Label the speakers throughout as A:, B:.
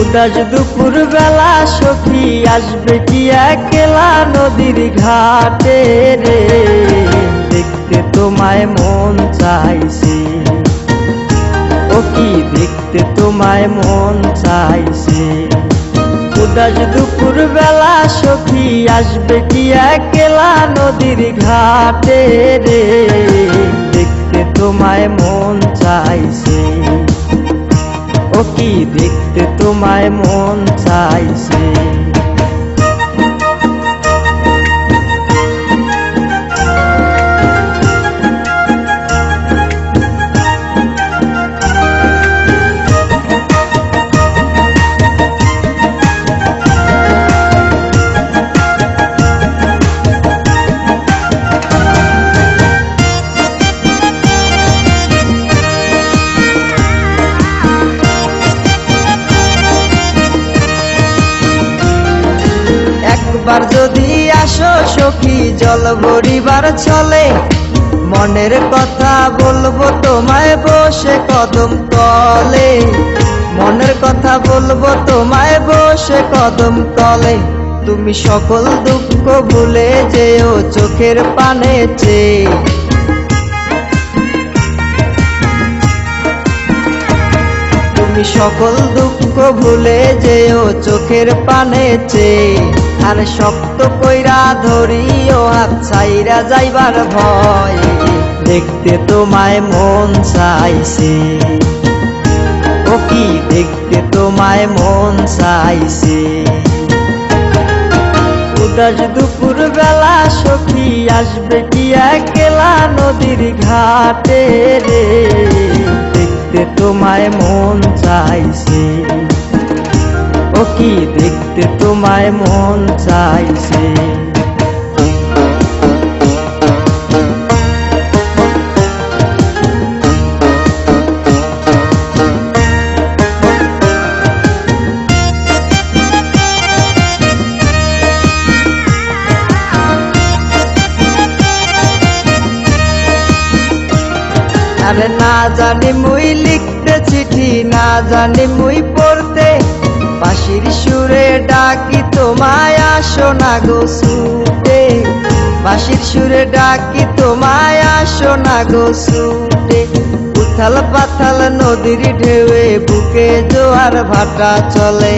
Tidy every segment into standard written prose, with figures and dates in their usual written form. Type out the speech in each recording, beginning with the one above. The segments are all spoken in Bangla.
A: উদাস দুপুর বেলা সখী আসবে কি একলা নদীর ঘাটে রে, দেখতে তোমায় মন চাইছে। ও কি দেখতে তোমায় মন চাইছে। উদাস দুপুর বেলা সখী আসবে কি একলা নদীর ঘাটে রে, দেখতে তোমায় মন চাইছে। ও কি দেখতে তোমায় মন চাইছে। একবার যদি আসো সখী জল ভরিবার ছলে, মনের কথা বলবো তোমায় বসে কদম তলে। মনের কথা বলবো তোমায় বসে কদম তলে। তুমি সকল দুঃখ ভুলে যেও চোখের পানে চেয়ে। তুমি সকল দুঃখ ভুলে যেও চোখের পানে চেয়ে। আর শক্ত কইরা ধরিও হাত ছাইরা যাইবার ভয়, দেখতে তোমায় মন চাইছে। ও কি দেখতে তোমায় মন চাইছে। উদাস দুপুর বেলা সখী আসবে কি একলা নদীর ঘাটে রে, দেখতে তোমায় মন চাইছে। ও কি দেখতে তোমায় মন চাইছে। আরে না জানি মুই লিখতে চিঠি, না জানি মুই পড়তে, বাঁশির সুরে ডাকি তোমায় আসো না গো ছুটে। বাঁশির সুরে ডাকি তোমায় আসো না গো ছুটে। উথাল পাথাল নদীর ঢেউয়ে বুকে জোয়ার ভাটা চলে।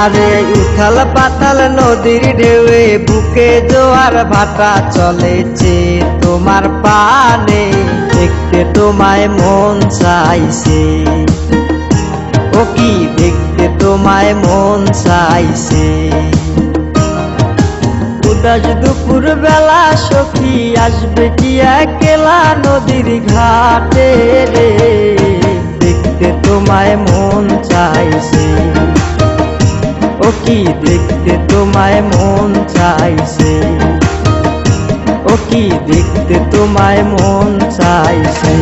A: আরে উথাল পাতাল নদীর ঢেউয়ে বুকে জোয়ার ভাটা চলেছে তোমার পানে, দেখতে তোমায় মন চাইছে। ও কি দেখতে তোমায় মন চাইছে। উদাস দুপুর বেলা সখী আসবে কি একলা নদীর ঘাটে রে, দেখতে তোমায় মন চাইছে। ও কি দেখতে তোমায় মন চাইছে। ও কি দেখতে তোমায় মন চাইছে।